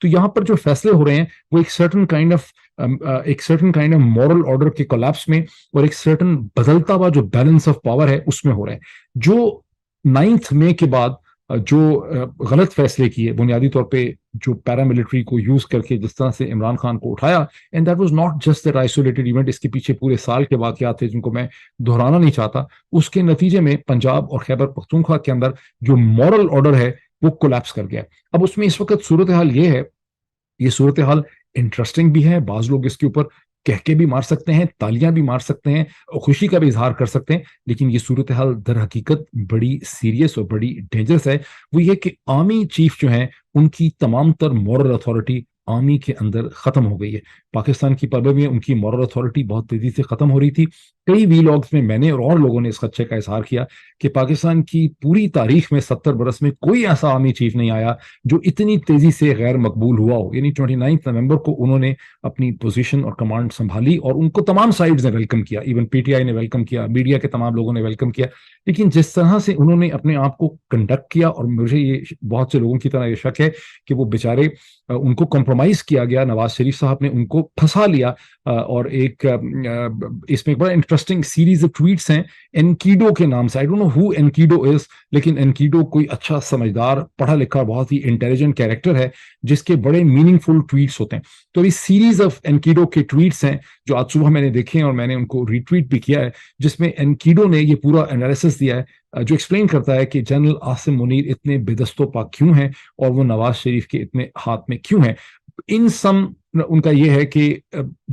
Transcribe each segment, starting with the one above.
تو یہاں پر جو فیصلے ہو رہے ہیں وہ ایک certain kind of moral order کے کولیپس میں اور ایک سرٹن بدلتا ہوا جو بیلنس آف پاور ہے اس میں ہو رہے ہیں. جو 9 مئی کے بعد جو غلط فیصلے کیے بنیادی طور پہ جو پیراملٹری کو یوز کر کے جس طرح سے عمران خان کو اٹھایا, and that was not just that isolated event, اس کے پیچھے پورے سال کے واقعات تھے جن کو میں دہرانا نہیں چاہتا. اس کے نتیجے میں پنجاب اور خیبر پختونخوا کے اندر جو مورل آرڈر ہے وہ کولیپس کر گیا. اب اس میں اس وقت صورتحال یہ ہے, یہ صورتحال انٹرسٹنگ بھی ہے, بعض لوگ اس کے اوپر کہہ کے بھی مار سکتے ہیں, تالیاں بھی مار سکتے ہیں, خوشی کا بھی اظہار کر سکتے ہیں, لیکن یہ صورتحال در حقیقت بڑی سیریس اور بڑی ڈینجرس ہے. وہ یہ کہ آرمی چیف جو ہیں ان کی تمام تر مورل اتھارٹی آرمی کے اندر ختم ہو گئی ہے. پاکستان کی پربے میں ان کی مورل اتھارٹی بہت تیزی سے ختم ہو رہی تھی. کئی وی لاگز میں نے اور لوگوں نے اس خدشے کا اظہار کیا کہ پاکستان کی پوری تاریخ میں 70 برس میں کوئی ایسا آرمی چیف نہیں آیا جو اتنی تیزی سے غیر مقبول ہوا ہو. یعنی 29 نومبر کو انہوں نے اپنی پوزیشن اور کمانڈ سنبھالی اور ان کو تمام سائڈز نے ویلکم کیا, ایون پی ٹی آئی نے ویلکم کیا, میڈیا کے تمام لوگوں نے ویلکم کیا. لیکن جس طرح سے انہوں نے اپنے آپ کو کنڈکٹ کیا, اور مجھے یہ بہت سے لوگوں کی طرح یہ شک ہے کہ وہ بیچارے ان کو کمپرومائز کیا گیا, نواز شریف صاحب نے ان کو پھنسا لیا. اور ایک اس میں ایک بڑا انٹرسٹنگ سیریز آف ٹویٹس ہیں انکیڈو کے نام سے. آئی ڈونٹ نو ہو انکیڈو از, لیکن انکیڈو کوئی اچھا سمجھدار پڑھا لکھا بہت ہی انٹیلیجنٹ کیریکٹر ہے جس کے بڑے میننگ فل ٹویٹس ہوتے ہیں. تو یہ سیریز آف انکیڈو کے ٹویٹس ہیں جو آج صبح میں نے دیکھے ہیں اور میں نے ان کو ری ٹویٹ بھی کیا ہے, جس میں انکیڈو نے یہ پورا انالیسس دیا ہے جو ایکسپلین کرتا ہے کہ جنرل عاصم منیر اتنے بے دست و پا کیوں ہیں اور وہ نواز شریف کے اتنے ہاتھ میں کیوں ہیں. ان سم ان کا یہ ہے کہ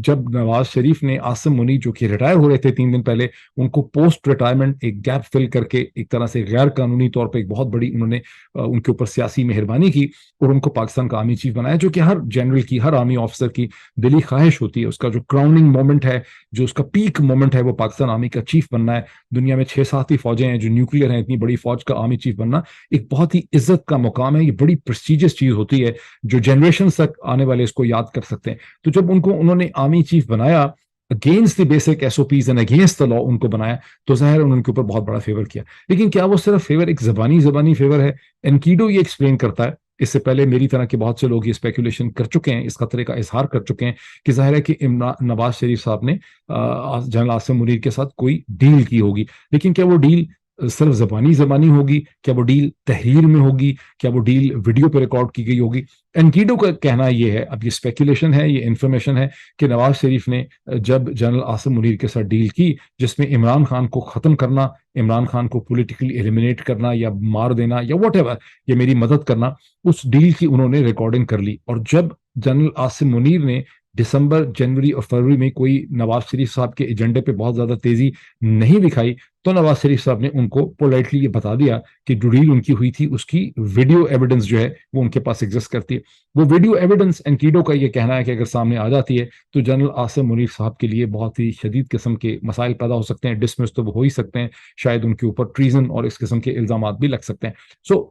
جب نواز شریف نے عاصم منیر جو کہ ریٹائر ہو رہے تھے 3 دن پہلے, ان کو پوسٹ ریٹائرمنٹ ایک گیپ فل کر کے ایک طرح سے غیر قانونی طور پہ ایک بہت بڑی انہوں نے ان کے اوپر سیاسی مہربانی کی اور ان کو پاکستان کا آرمی چیف بنایا, جو کہ ہر جنرل کی, ہر آرمی آفیسر کی دلی خواہش ہوتی ہے. اس کا جو کراؤننگ مومنٹ ہے, جو اس کا پیک مومنٹ ہے, وہ پاکستان آرمی کا چیف بننا ہے. دنیا میں 6-7 ہی فوجیں ہیں جو نیوکلیئر ہیں, اتنی بڑی فوج کا آرمی چیف بننا ایک بہت ہی عزت کا مقام ہے. یہ بڑی پریسٹیجیس چیز ہوتی ہے جو جنریشن تک آنے والے اس کو یاد کر سکتے ہیں. تو جب انہوں نے آرمی چیف بنایا against the basic S O Ps and against the law ان کو بنایا, تو ظاہر انہوں نے ان کے اوپر بہت بڑا فیور کیا. لیکن کیا وہ صرف فیور ایک زبانی فیور ہے؟ انکیڈو یہ ایکسپلین کرتا ہے, اس سے پہلے میری طرح کے بہت سے لوگ یہ اسپیکولیشن کر چکے ہیں, اس خطرے کا اظہار کر چکے ہیں کہ ظاہر ہے کہ نواز شریف صاحب نے جنرل عاصم منیر کے ساتھ کوئی ڈیل کی ہوگی. لیکن کیا وہ ڈیل صرف زبانی ہوگی؟ کیا وہ ڈیل تحریر میں ہوگی؟ کیا وہ ڈیل ویڈیو پہ ریکارڈ کی گئی ہوگی؟ انکیڈو کا کہنا یہ ہے, اب یہ اسپیکولیشن ہے, یہ انفارمیشن ہے, کہ نواز شریف نے جب جنرل عاصم منیر کے ساتھ ڈیل کی جس میں عمران خان کو ختم کرنا, عمران خان کو پولیٹیکلی ایلیمینیٹ کرنا یا مار دینا یا واٹ ایور, یہ میری مدد کرنا, اس ڈیل کی انہوں نے ریکارڈنگ کر لی. اور جب جنرل عاصم منیر نے دسمبر, جنوری اور فروری میں کوئی نواز شریف صاحب کے ایجنڈے پہ بہت زیادہ تیزی نہیں دکھائی, تو نواز شریف صاحب نے ان کو پولائٹلی یہ بتا دیا کہ جو ڈیل ان کی ہوئی تھی اس کی ویڈیو ایویڈنس جو ہے وہ ان کے پاس ایگزسٹ کرتی ہے. وہ ویڈیو ایویڈنس انکیڈو کا یہ کہنا ہے کہ اگر سامنے آ جاتی ہے تو جنرل عاصم منیر صاحب کے لیے بہت ہی شدید قسم کے مسائل پیدا ہو سکتے ہیں. ڈسمس تو وہ ہو ہی سکتے ہیں, شاید ان کے اوپر ٹریزن اور اس قسم کے الزامات بھی لگ سکتے ہیں. سو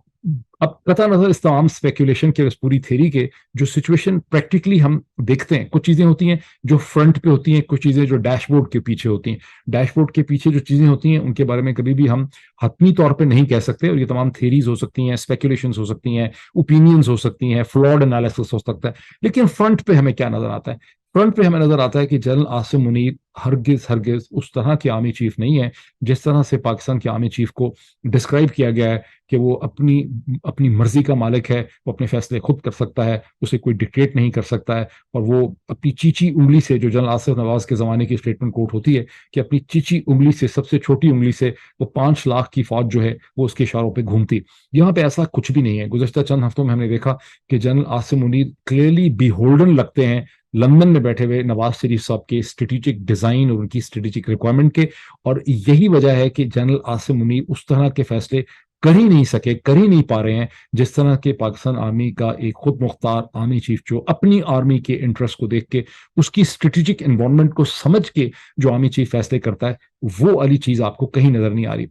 اب قطع نظر اس تمام اسپیکولیشن کے, اس پوری تھیری کے, جو سچویشن پریکٹیکلی ہم دیکھتے ہیں, کچھ چیزیں ہوتی ہیں جو فرنٹ پہ ہوتی ہیں, کچھ چیزیں جو ڈیش بورڈ کے پیچھے ہوتی ہیں. ڈیش بورڈ کے پیچھے جو چیزیں ہوتی ہیں ان کے بارے میں کبھی بھی ہم حتمی طور پہ نہیں کہہ سکتے, اور یہ تمام تھیریز ہو سکتی ہیں, اسپیکولیشنز ہو سکتی ہیں, اوپینینز ہو سکتی ہیں, فلاڈ انالیسس ہو سکتا ہے. لیکن فرنٹ پہ ہمیں کیا نظر آتا ہے؟ فرنٹ پہ ہمیں نظر آتا ہے کہ جنرل عاصم منیر ہرگز اس طرح کے آرمی چیف نہیں ہے جس طرح سے پاکستان کے آرمی چیف کو ڈسکرائب کیا گیا ہے کہ وہ اپنی مرضی کا مالک ہے, وہ اپنے فیصلے خود کر سکتا ہے, اسے کوئی ڈکٹیٹ نہیں کر سکتا ہے, اور وہ اپنی چیچی انگلی سے, جو جنرل آصف نواز کے زمانے کی اسٹیٹمنٹ کوٹ ہوتی ہے کہ اپنی چیچی انگلی سے, سب سے چھوٹی انگلی سے وہ 5 لاکھ کی فوج جو ہے وہ اس کے اشاروں پہ گھومتی. یہاں پہ ایسا کچھ بھی نہیں ہے. گزشتہ چند ہفتوں میں ہم نے دیکھا کہ general Asim Munir clearly beholden لگتے ہیں لندن میں بیٹھے ہوئے نواز شریف صاحب کے اسٹریٹجک ڈیزائن اور ان کی اسٹریٹجک ریکوائرمنٹ کے, اور یہی وجہ ہے کہ جنرل عاصم منیر اس طرح کے فیصلے کر ہی نہیں پا رہے ہیں جس طرح کے پاکستان آرمی کا ایک خود مختار آرمی چیف جو اپنی آرمی کے انٹرسٹ کو دیکھ کے, اس کی اسٹریٹجک انوائرمنٹ کو سمجھ کے جو آرمی چیف فیصلے کرتا ہے, وہ والی چیز آپ کو کہیں نظر نہیں آ رہی.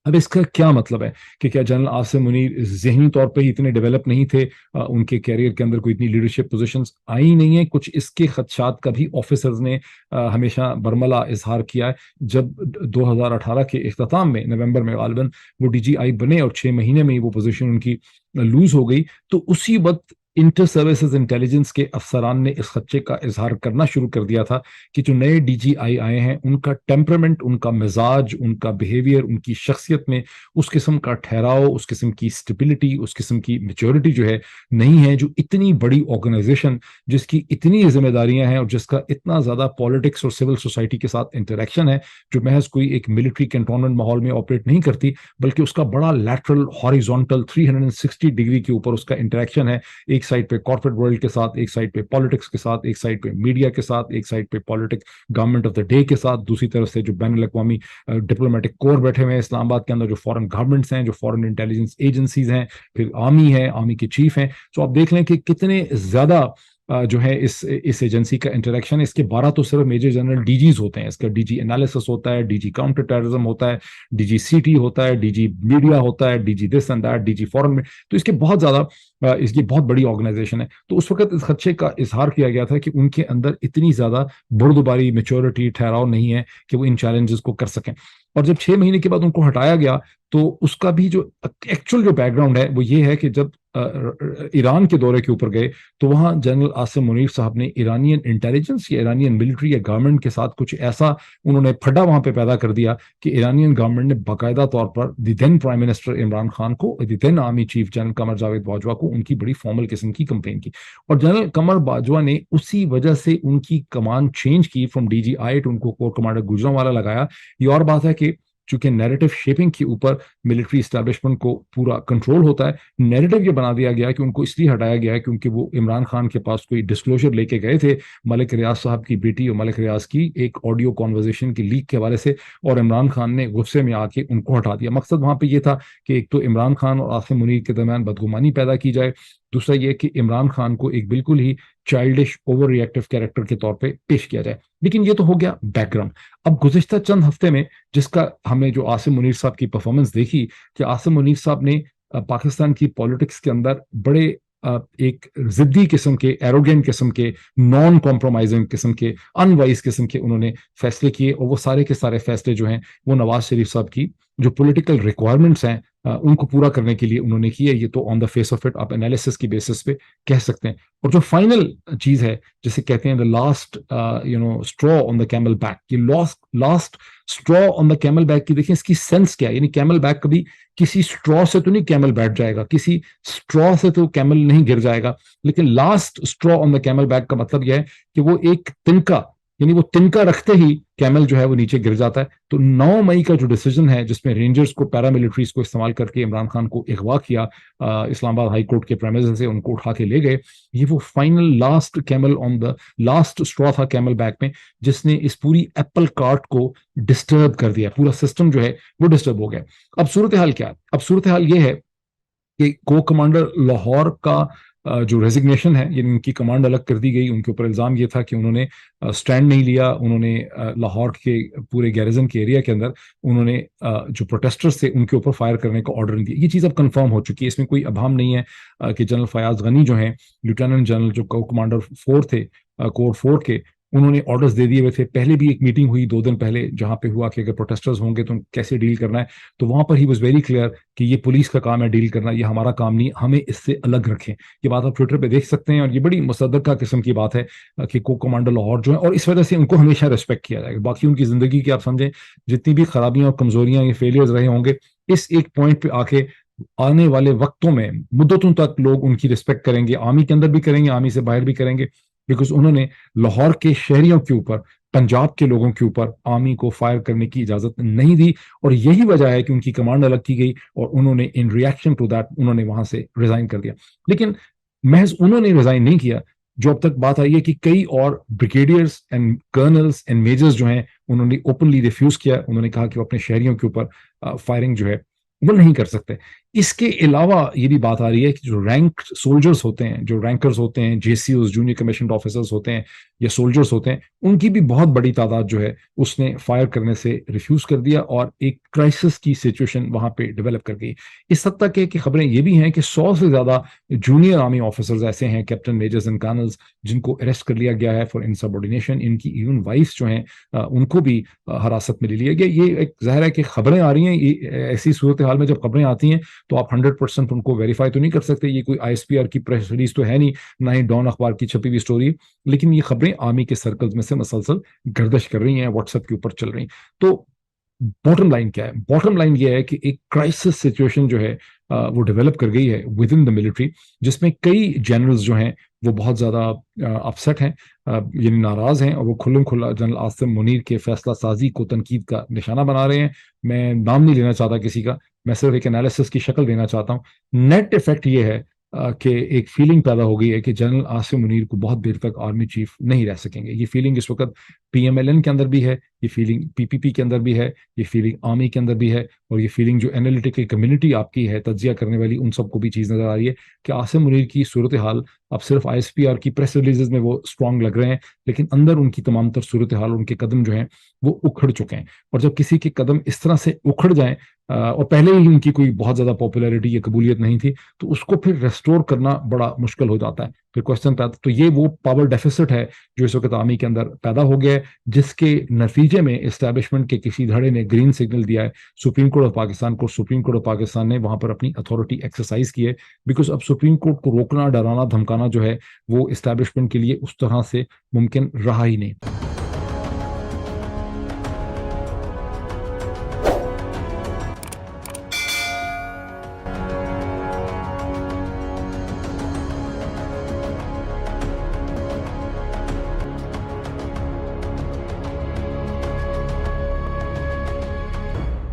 اب اس کا کیا مطلب ہے کہ کیا جنرل عاصم منیر ذہنی طور پہ ہی اتنے ڈیولپ نہیں تھے, ان کے کیریئر کے اندر کوئی اتنی لیڈرشپ پوزیشنز آئی نہیں ہیں؟ کچھ اس کے خدشات کا بھی آفیسرز نے ہمیشہ برملا اظہار کیا ہے. جب 2018 کے اختتام میں نومبر میں غالباً وہ ڈی جی آئی بنے اور 6 مہینے میں ہی وہ پوزیشن ان کی لوز ہو گئی, تو اسی وقت انٹر سروسز انٹیلیجنس کے افسران نے اس خدشے کا اظہار کرنا شروع کر دیا تھا کہ جو نئے ڈی جی آئی آئے ہیں ان کا ٹیمپرمنٹ، ان کا مزاج، ان کا بیہیویئر، ان کی شخصیت میں اس قسم کا ٹھہراؤ، اس قسم کی اسٹیبلٹی، اس قسم کی میچورٹی جو ہے نہیں ہے، جو اتنی بڑی آرگنائزیشن جس کی اتنی ذمہ داریاں ہیں اور جس کا اتنا زیادہ پالیٹکس اور سول سوسائٹی کے ساتھ انٹریکشن ہے، جو محض کوئی ایک ملٹری کنٹونمنٹ ماحول میں آپریٹ نہیں کرتی بلکہ اس کا بڑا لیٹرل ہاریزونٹل 360 ڈگری کے اوپر اس کا انٹریکشن ہے، ایک سائڈ پہ کارپوریٹ ورلڈ کے ساتھ، ایک سائڈ پہ پالیٹکس کے ساتھ، ایک سائڈ پہ میڈیا کے ساتھ، ایک سائڈ پہ politics government of the day کے ساتھ، دوسری طرف سے جو بین الاقوامی ڈپلومیٹک کور بیٹھے ہوئے ہیں اسلام آباد کے اندر، جو فورن گورنمنٹس ہیں، جو فورن انٹیلیجنس ایجنسیز ہیں، پھر آرمی ہے، آرمی کے چیف ہیں. تو آپ دیکھ لیں کہ کتنے زیادہ جو ہے اس ایجنسی کا انٹریکشن ہے. اس کے 12 تو صرف میجر جنرل ڈی جیز ہوتے ہیں. اس کا ڈی جی انالیسس ہوتا ہے، ڈی جی کاؤنٹر ٹیررزم ہوتا ہے، ڈی جی سی ٹی ہوتا ہے، ڈی جی میڈیا ہوتا ہے، D G this and that, D G فورن میں. تو اس کے بہت زیادہ اس کی بہت بڑی آرگنائزیشن ہے. تو اس وقت اس خدشے کا اظہار کیا گیا تھا کہ ان کے اندر اتنی زیادہ بردباری، میچورٹی، ٹھہراؤ نہیں ہے کہ وہ ان چیلنجز کو کر سکیں. اور جب 6 مہینے کے بعد ان کو ہٹایا گیا تو اس کا بھی جو ایکچوئل جو بیک گراؤنڈ ہے وہ یہ ہے کہ جب ایران کے دورے کے اوپر گئے تو وہاں جنرل عاصم منیر صاحب نے ایرانین انٹیلیجنس یا ایرانین ملٹری یا گورنمنٹ کے ساتھ کچھ ایسا انہوں نے پھڈا وہاں پہ پیدا کر دیا کہ ایرانین گورنمنٹ نے باقاعدہ طور پر the then prime minister Imran Khan کو، the then army chief general Qamar Javed Bajwa کو ان کی بڑی فارمل قسم کی کمپلین کی. اور جنرل قمر باجوہ نے اسی وجہ سے ان کی کمان چینج کی from D G I to ان کو کور کمانڈر گجرانوالا لگایا. یہ اور بات ہے کہ چونکہ نیریٹو شیپنگ کے اوپر ملٹری اسٹیبلشمنٹ کو پورا کنٹرول ہوتا ہے، نیریٹو یہ بنا دیا گیا کہ ان کو اس لیے ہٹایا گیا ہے کیونکہ وہ عمران خان کے پاس کوئی ڈسکلوجر لے کے گئے تھے ملک ریاض صاحب کی بیٹی اور ملک ریاض کی ایک آڈیو کانورزیشن کی لیک کے حوالے سے، اور عمران خان نے غصے میں آ کے ان کو ہٹا دیا. مقصد وہاں پہ یہ تھا کہ ایک تو عمران خان اور عاصم منیر کے درمیان بدگمانی پیدا کی جائے، دوسرا یہ کہ عمران خان کو ایک بالکل ہی چائلڈش اوور ری ایکٹیو کیریکٹر کے طور پہ پیش کیا جائے. لیکن یہ تو ہو گیا بیک گراؤنڈ. اب گزشتہ چند ہفتے میں جس کا ہم نے جو عاصم منیر صاحب کی پرفارمنس دیکھی کہ عاصم منیر صاحب نے پاکستان کی پالیٹکس کے اندر بڑے ایک ضدی قسم کے، ایروگینٹ قسم کے، نان کمپرومائزنگ قسم کے، ان وائز قسم کے انہوں نے فیصلے کیے، اور وہ سارے کے سارے فیصلے جو ہیں وہ نواز شریف صاحب کی جو پولیٹیکل ریکوائرمنٹس ہیں ان کو پورا کرنے کے لیے انہوں نے کیے. یہ تو آن دا فیس آف اٹ آپ انالیسس کی بیسس پہ کہہ سکتے ہیں. اور جو فائنل چیز ہے جسے کہتے ہیں دا لاسٹ اسٹرا آن دا کیمل بیک، یہ لاسٹ اسٹرا آن دا کیمل بیک کی دیکھیں اس کی سینس کیا ہے. یعنی کیمل بیک کبھی کسی اسٹرا سے تو نہیں کیمل بیٹھ جائے گا، کسی اسٹرا سے تو کیمل نہیں گر جائے گا، لیکن لاسٹ اسٹرا آن دا کیمل بیک کا مطلب یہ ہے کہ وہ ایک تنکا، یعنی وہ تنکا رکھتے ہی کیمل جو ہے وہ نیچے گر جاتا ہے. تو 9 مئی کا جو ڈیسیجن ہے جس میں رینجرز کو، پیراملٹریز کو استعمال کر کے عمران خان کو اغوا کیا اسلام آباد ہائی کورٹ کے پریمیسز سے، ان کو اٹھا کے لے گئے، یہ وہ final last camel on the last straw تھا کیمل بیک میں، جس نے اس پوری ایپل کارٹ کو ڈسٹرب کر دیا. پورا سسٹم جو ہے وہ ڈسٹرب ہو گیا. اب صورتحال کیا ہے؟ اب صورتحال یہ ہے کہ کو کمانڈر لاہور کا جو ریزگنیشن ہے، یعنی ان کی کمانڈ الگ کر دی گئی. ان کے اوپر الزام یہ تھا کہ انہوں نے سٹینڈ نہیں لیا، انہوں نے لاہور کے پورے گیریزن کے ایریا کے اندر انہوں نے جو پروٹیسٹرز تھے ان کے اوپر فائر کرنے کا آرڈر نہیں دیا. یہ چیز اب کنفرم ہو چکی ہے، اس میں کوئی ابہام نہیں ہے کہ جنرل فیاض غنی جو ہیں لیفٹیننٹ جنرل جو کمانڈر 4 تھے کور 4 کے، انہوں نے آرڈرز دے دیے ہوئے تھے. پہلے بھی ایک میٹنگ ہوئی 2 دن پہلے جہاں پہ ہوا کہ اگر پروٹیسٹرز ہوں گے تو کیسے ڈیل کرنا ہے، تو وہاں پر ہی واز ویری کلیئر کہ یہ پولیس کا کام ہے ڈیل کرنا، یہ ہمارا کام نہیں، ہمیں اس سے الگ رکھیں. یہ بات آپ ٹویٹر پہ دیکھ سکتے ہیں، اور یہ بڑی مصدقہ قسم کی بات ہے کہ کو کمانڈر لاہور جو ہے، اور اس وجہ سے ان کو ہمیشہ ریسپیکٹ کیا جائے گا. باقی ان کی زندگی کی آپ سمجھیں جتنی بھی خرابیاں اور کمزوریاں یا فیلیئرز رہے ہوں گے، اس ایک پوائنٹ پہ آ کے آنے والے وقتوں میں مدتوں تک لوگ ان کی ریسپیکٹ کریں گے. آرمی کے اندر بھی کریں گے، آرمی سے باہر بھی کریں گے، بیکاز انہوں نے لاہور کے شہریوں کے اوپر، پنجاب کے لوگوں کے اوپر آرمی کو فائر کرنے کی اجازت نہیں دی. اور یہی وجہ ہے کہ ان کی کمانڈ الگ کی گئی، اور انہوں نے ان ریئیکشن ٹو دیٹ انہوں نے وہاں سے ریزائن کر دیا. لیکن محض انہوں نے ریزائن نہیں کیا، جو اب تک بات آئی ہے کہ کئی اور brigadiers and kernels and measures جو ہیں انہوں نے اوپنلی ریفیوز کیا. انہوں نے کہا کہ وہ اپنے شہریوں کے اوپر فائرنگ جو ہے وہ نہیں کر سکتے. اس کے علاوہ یہ بھی بات آ رہی ہے کہ جو رینک سولجرز ہوتے ہیں، جو رینکرز ہوتے ہیں، J C Os junior commissioned officers ہوتے ہیں یا سولجرز ہوتے ہیں، ان کی بھی بہت بڑی تعداد جو ہے اس نے فائر کرنے سے ریفیوز کر دیا، اور ایک کرائسس کی سچویشن وہاں پہ ڈیولپ کر گئی. اس حد تک کہ خبریں یہ بھی ہیں کہ 100 سے زیادہ جونیئر آرمی آفیسرز ایسے ہیں، کیپٹن، میجرز اینڈ کرنلز، جن کو اریسٹ کر لیا گیا ہے فار انسبارڈینیشن. ان کی ایون وائفس جو ہیں ان کو بھی حراست میں لے لیا گیا. یہ ایک ظاہر ہے کہ خبریں آ رہی ہیں، ایسی صورتحال میں جب خبریں آتی ہیں تو آپ 100% ان کو ویریفائی تو نہیں کر سکتے. یہ کوئی آئی ایس پی آر کی پریس ریلیز تو ہے نہیں, نہ ہی ڈان اخبار کی چھپی ہوئی اسٹوری, لیکن یہ خبریں آرمی کے سرکلز میں سے مسلسل گردش کر رہی ہیں, واٹس ایپ کے اوپر چل رہی ہیں. تو باٹم لائن کیا ہے؟ باٹم لائن یہ ہے کہ ایک کرائسس سچویشن جو ہے وہ ڈیولپ کر گئی ہے ود ان دا ملٹری, جس میں کئی جنرلز جو ہیں وہ بہت زیادہ اپسیٹ ہیں, یعنی ناراض ہیں, اور وہ کھلم کھلا جنرل عاصم منیر کے فیصلہ سازی کو تنقید کا نشانہ بنا رہے ہیں. میں نام نہیں لینا چاہتا کسی کا, میں صرف ایک انالیسس کی شکل دینا چاہتا ہوں. نیٹ افیکٹ یہ ہے کہ ایک فیلنگ پیدا ہو گئی ہے کہ جنرل عاصم منیر کو بہت دیر تک آرمی چیف نہیں رہ سکیں گے. یہ فیلنگ اس وقت پی ایم ایل این کے اندر بھی ہے, یہ فیلنگ پی پی پی کے اندر بھی ہے, یہ فیلنگ آرمی کے اندر بھی ہے, اور یہ فیلنگ جو انالیٹیکل کمیونٹی آپ کی ہے, تجزیہ کرنے والی, ان سب کو بھی چیز نظر آ رہی ہے کہ عاصم منیر کی صورتحال اب صرف آئی ایس پی آر کی پریس ریلیزز میں وہ اسٹرانگ لگ رہے ہیں, لیکن اندر ان کی تمام تر صورتحال, ان کے قدم جو ہیں وہ اکھڑ چکے ہیں. اور جب کسی کے قدم اس طرح سے اکھڑ جائیں, اور پہلے ہی ان کی کوئی بہت زیادہ پاپولیرٹی یا قبولیت نہیں تھی, تو اس کو پھر ریسٹور کرنا بڑا مشکل ہو جاتا ہے. پھر کوشچن پیدا, تو یہ وہ پاور ڈیفیسٹ ہے جو اس وقت آرمی کے اندر پیدا ہو گیا ہے, جس کے نتیجے میں اسٹیبلشمنٹ کے کسی دھڑے نے گرین سگنل دیا ہے سپریم کورٹ آف پاکستان کو. سپریم کورٹ آف پاکستان نے وہاں پر اپنی اتھارٹی ایکسرسائز کی ہے, بیکاز اب سپریم کورٹ کو روکنا, ڈرانا, دھمکانا جو ہے وہ اسٹیبلشمنٹ کے لیے اس طرح سے ممکن رہا ہی نہیں.